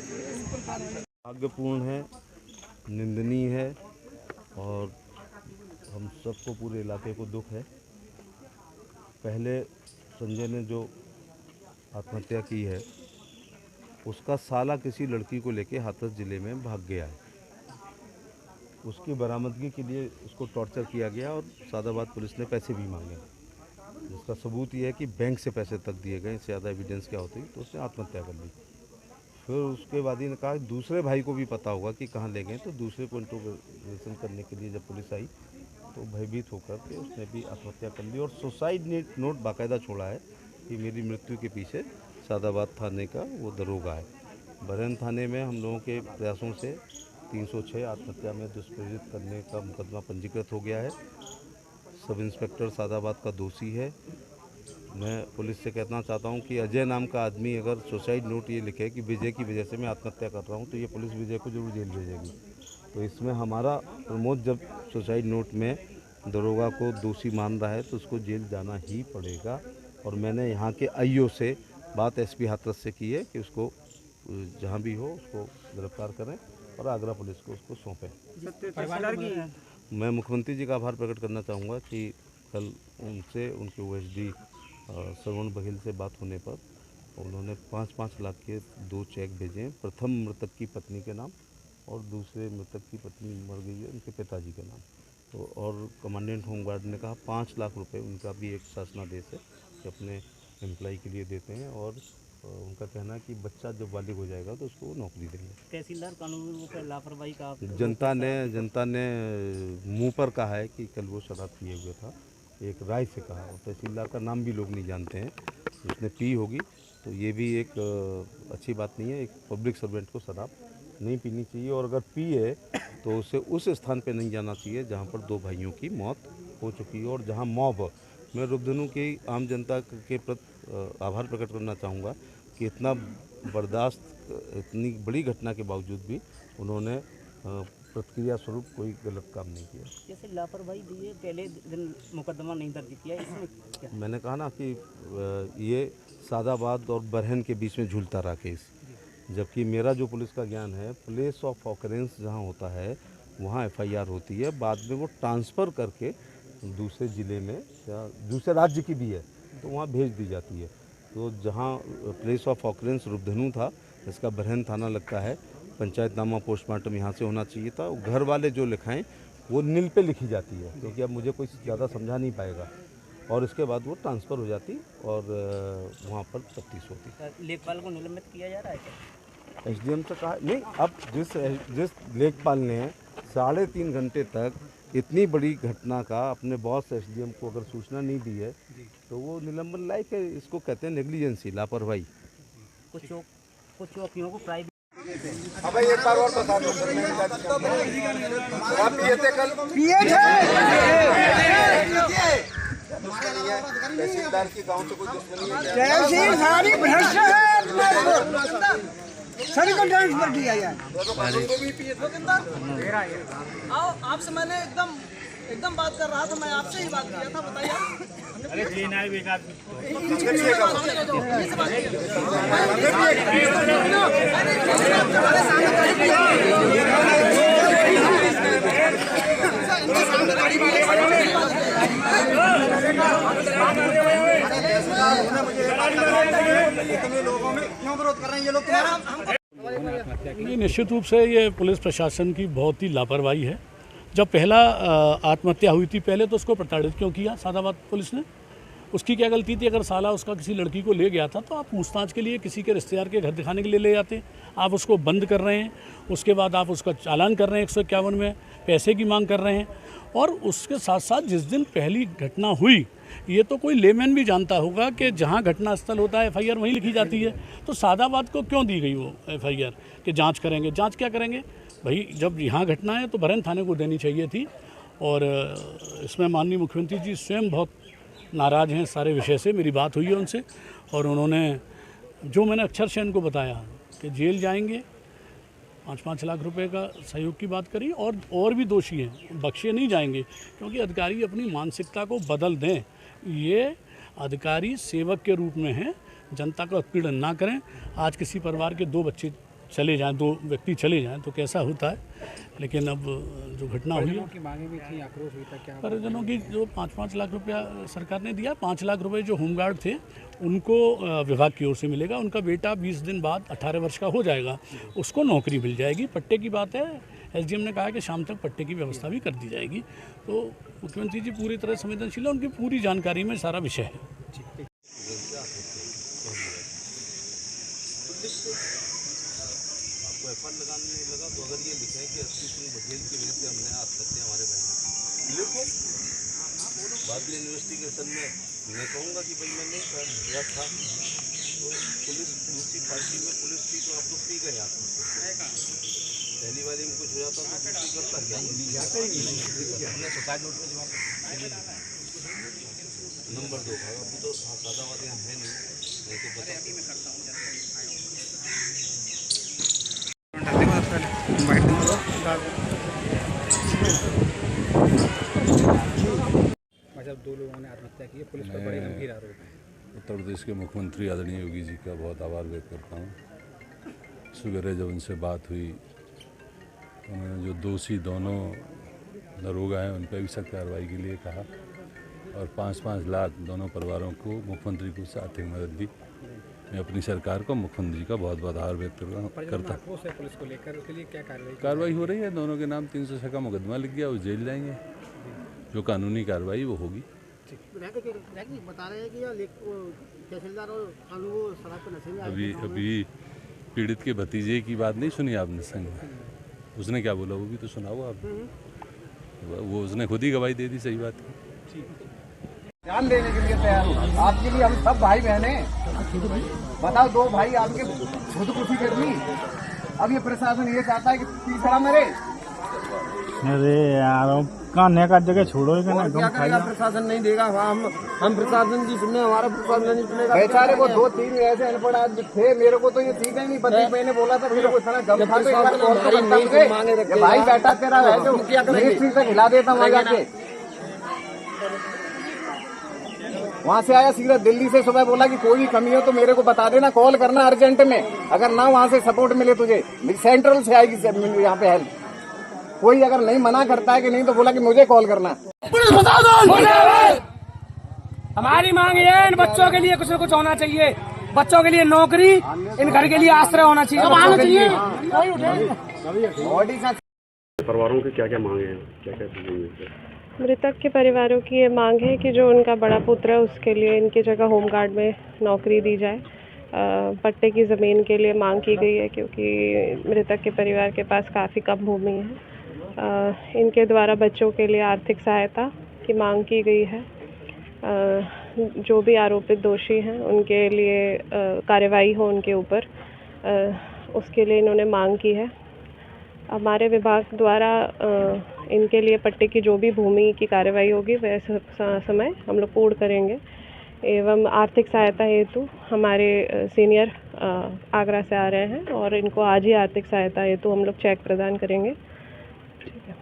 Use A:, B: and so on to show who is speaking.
A: दुर्भाग्यपूर्ण है, निंदनीय है और हम सबको, पूरे इलाके को दुख है। पहले संजय ने जो आत्महत्या की है उसका साला किसी लड़की को लेके हाथरस ज़िले में भाग गया है। उसकी बरामदगी के लिए उसको टॉर्चर किया गया और सादाबाद पुलिस ने पैसे भी मांगे, जिसका सबूत ये है कि बैंक से पैसे तक दिए गए। इससे ज़्यादा एविडेंस क्या होती, तो उसने आत्महत्या कर ली। फिर उसके बाद ही ने कहा दूसरे भाई को भी पता होगा कि कहाँ ले गए, तो दूसरे को इंट्रोगेशन करने के लिए जब पुलिस आई तो भयभीत होकर के उसने भी आत्महत्या कर ली और सुसाइड नोट बाकायदा छोड़ा है कि मेरी मृत्यु के पीछे सादाबाद थाने का वो दरोगा है। बरहन थाने में हम लोगों के प्रयासों से 306 आत्महत्या में दुष्प्रेरित करने का मुकदमा पंजीकृत हो गया है। सब इंस्पेक्टर सादाबाद का दोषी है। मैं पुलिस से कहना चाहता हूं कि अजय नाम का आदमी अगर सुसाइड नोट ये लिखे कि विजय की वजह से मैं आत्महत्या कर रहा हूं, तो ये पुलिस विजय को जरूर जेल भेजेगी। तो इसमें हमारा प्रमोद जब सुसाइड नोट में दरोगा को दोषी मान रहा है तो उसको जेल जाना ही पड़ेगा। और मैंने यहाँ के आईओ से बात एसपी हाथरस से की है कि उसको जहाँ भी हो उसको गिरफ्तार करें और आगरा पुलिस को उसको सौंपें। मैं मुख्यमंत्री जी का आभार प्रकट करना चाहूँगा कि कल उनसे, उनके ओएसडी श्रवण बघेल से बात होने पर उन्होंने 5-5 लाख के 2 चेक भेजे। प्रथम मृतक की पत्नी के नाम और दूसरे मृतक की पत्नी मर गई है उनके पिताजी के नाम। तो और कमांडेंट होमगार्ड ने कहा 5 लाख रुपए उनका भी एक शासनादेश है कि अपने एम्प्लॉय के लिए देते हैं और उनका कहना है कि बच्चा जब बालिग हो जाएगा तो उसको नौकरी देंगे।
B: तहसीलदार कानून पर लापरवाही का
A: जनता ने मुंह पर कहा है कि कल वो शराब पिए हुए था, एक राय से कहा। और तहसीलदार का नाम भी लोग नहीं जानते हैं, उसने पी होगी। तो ये भी एक अच्छी बात नहीं है। एक पब्लिक सर्वेंट को शराब नहीं पीनी चाहिए और अगर पिए तो उसे उस स्थान पे नहीं जाना चाहिए जहाँ पर 2 भाइयों की मौत हो चुकी है और जहाँ मॉब। मैं रुबधनु की आम जनता के प्रति आभार प्रकट करना चाहूँगा कि इतना बर्दाश्त, इतनी बड़ी घटना के बावजूद भी उन्होंने प्रतिक्रिया स्वरूप कोई गलत काम नहीं किया।
B: जैसे लापरवाही दिए, पहले दिन मुकदमा नहीं दर्ज किया, इसमें क्या?
A: मैंने कहा ना कि ये सादाबाद और बरहन के बीच में झूलता रहा केस, जबकि मेरा जो पुलिस का ज्ञान है, प्लेस ऑफ ऑकरेंस जहाँ होता है वहाँ एफआईआर होती है, बाद में वो ट्रांसफ़र करके दूसरे ज़िले में या दूसरे राज्य की भी है तो वहाँ भेज दी जाती है। तो जहाँ प्लेस ऑफ ऑकरेंस रुबधनु था, इसका बरहन थाना लगता है, पंचायतनामा पोस्टमार्टम यहाँ से होना चाहिए था। घर वाले जो लिखाएं वो नील पे लिखी जाती है, क्योंकि अब मुझे कोई ज़्यादा समझा नहीं पाएगा। और इसके बाद वो ट्रांसफ़र हो जाती और वहाँ पर तफ्तीश होती।
B: लेखपाल को निलंबित किया जा रहा है क्या?
A: एसडीएम से कहा नहीं। अब जिस लेखपाल ने 3.5 घंटे तक इतनी बड़ी घटना का अपने बॉस एसडीएम को अगर सूचना नहीं दी है तो वो निलंबन लायक है। इसको कहते हैं नेग्लिजेंसी, लापरवाही।
B: कुछ चौकियों को प्राइवेट।
C: अब एक बार और बता दो सर, आप पिए थे कल? पिए तहसीलदार की गांव से कोई दुश्मनी है?
D: तहसीलदारी भ्रष्ट है, सभी को ट्रांसफर किया जाए।
E: आओ, आपसे मैंने एकदम बात कर रहा था, मैं आपसे ही बात किया था, बताइए। अरे जी ना भी
C: लोगों में क्यों विरोध कर रहे हैं ये लोग?
F: नहीं, निश्चित रूप से ये पुलिस प्रशासन की बहुत ही लापरवाही है। जब पहला आत्महत्या हुई थी, पहले तो उसको प्रताड़ित क्यों किया सादाबाद पुलिस ने? उसकी क्या गलती थी? अगर साला उसका किसी लड़की को ले गया था तो आप पूछताछ के लिए किसी के रिश्तेदार के घर दिखाने के लिए ले जाते। आप उसको बंद कर रहे हैं, उसके बाद आप उसका चालान कर रहे हैं 151 में, पैसे की मांग कर रहे हैं। और उसके साथ साथ जिस दिन पहली घटना हुई, ये तो कोई लेमैन भी जानता होगा कि जहाँ घटना स्थल होता है एफआईआर वहीं लिखी जाती है। तो सादाबाद को क्यों दी गई वो एफआईआर कि जांच करेंगे? जांच क्या करेंगे भाई? जब यहाँ घटना है तो बरहन थाने को देनी चाहिए थी। और इसमें माननीय मुख्यमंत्री जी स्वयं बहुत नाराज़ हैं सारे विषय से। मेरी बात हुई है उनसे और उन्होंने जो मैंने अक्षरशः इनको बताया कि जेल जाएंगे, 5-5 लाख रुपए का सहयोग की बात करी और भी दोषी हैं, बख्शे नहीं जाएंगे। क्योंकि अधिकारी अपनी मानसिकता को बदल दें। ये अधिकारी सेवक के रूप में हैं, जनता का उत्पीड़न ना करें। आज किसी परिवार के 2 बच्चे चले जाएं, 2 व्यक्ति चले जाएं तो कैसा होता है। लेकिन अब जो घटना हुई
G: की मांगे भी थी, आक्रोश हुई था, क्या
F: परिजनों की जो 5-5 लाख रुपया सरकार ने दिया, 5 लाख रुपए जो होमगार्ड थे उनको विभाग की ओर से मिलेगा। उनका बेटा 20 दिन बाद 18 वर्ष का हो जाएगा, उसको नौकरी मिल जाएगी। पट्टे की बात है, एसडीएम ने कहा कि शाम तक पट्टे की व्यवस्था भी कर दी जाएगी। तो मुख्यमंत्री जी पूरी तरह संवेदनशील है, उनकी पूरी जानकारी में सारा विषय है।
A: आपको एफआईआर लगाने लगा तो अगर ये लिखा है कि अस्सी सिंह बघेल की वजह से हमने आत्महत्या हमारे भाई ने लिखो। बाद में इन्वेस्टिगेशन में मैं कहूँगा कि भाई मैंने किया था, तो पुलिस दूसरी पार्टी में पुलिस थी तो आप लोग पी गए आत्महत्या। पहली बार में कुछ हो जाता तो दूसरी करता क्या नंबर 2 अभी तो सादा बात यहाँ है नहीं तो बता
G: मतलब 2 लोगों ने आत्महत्या की है, पुलिस पर बड़े गंभीर आरोप है।
H: उत्तर प्रदेश के मुख्यमंत्री आदरणीय योगी जी का बहुत आभार व्यक्त करता हूँ। सवेरे जब उनसे बात हुई, उन्होंने जो दोषी दोनों दरोगा हैं उन पर भी सख्त कार्रवाई के लिए कहा और 5-5 लाख दोनों परिवारों को मुख्यमंत्री को आर्थिक मदद दी। मैं अपनी सरकार को मुख्यमंत्री जी का बहुत बहुत आभार व्यक्त करता हूँ।
G: पुलिस को लेकर उसके लिए क्या
H: कार्रवाई हो रही है, दोनों के नाम 306 का मुकदमा लिख गया, वो जेल जाएंगे। जो कानूनी कार्रवाई वो होगी।
D: बता रहे हैं कि तहसीलदार और शराब के नशे में
H: अभी पीड़ित के भतीजे की बात नहीं सुनी आपने संग में? उसने क्या बोला वो भी तो सुनाओ आप। वो उसने खुद ही गवाही दे दी, सही बात की।
C: जान देने के लिए तैयार हूँ आपके लिए। हम सब भाई बहन हैं। बताओ 2 भाई आपके खुदकुशी कर ली, अब ये प्रशासन ये चाहता है कि तीसरा मरे।
I: अरे यार कान्हे का जगह छोड़ो,
C: क्या करेगा प्रशासन? नहीं देगा। हम प्रशासन की सुनने, हमारा प्रशासन नहीं सुनेगा। बेचारे को 2-3 ऐसे अनपढ़ आदमी थे, मेरे को तो ये ठीक है नहीं। पति मैंने बोला था मेरे को इतना गम था तो भाई बेटा तेरा है जो मिनिस्ट्री तक हिला देता वहाँ जाके। वहाँ से आया सीधा दिल्ली से, सुबह बोला कि कोई भी कमी हो तो मेरे को बता देना, कॉल करना अर्जेंट में। अगर ना वहाँ से सपोर्ट मिले तुझे, सेंट्रल से आएगी यहाँ पे हेल्प। कोई अगर नहीं मना करता है कि नहीं तो बोला कि मुझे कॉल करना।
E: हमारी मांग ये है, इन बच्चों के लिए कुछ न कुछ होना चाहिए। बच्चों के लिए नौकरी, इन घर के लिए आश्रय होना चाहिए।
J: परिवारों की क्या क्या मांगे हैं, क्या क्या चीजें?
K: मृतक के परिवारों की ये मांग है कि जो उनका बड़ा पुत्र है उसके लिए इनकी जगह होमगार्ड में नौकरी दी जाए। पट्टे की ज़मीन के लिए मांग की गई है क्योंकि मृतक के परिवार के पास काफ़ी कम भूमि है। इनके द्वारा बच्चों के लिए आर्थिक सहायता की मांग की गई है। जो भी आरोपित दोषी हैं उनके लिए कार्रवाई हो उनके ऊपर, उसके लिए इन्होंने मांग की है। हमारे विभाग द्वारा इनके लिए पट्टे की जो भी भूमि की कार्रवाई होगी वह समय हम लोग पूर्ण करेंगे। एवं आर्थिक सहायता हेतु हमारे सीनियर आगरा से आ रहे हैं और इनको आज ही आर्थिक सहायता हेतु हम लोग चेक प्रदान करेंगे। ठीक है।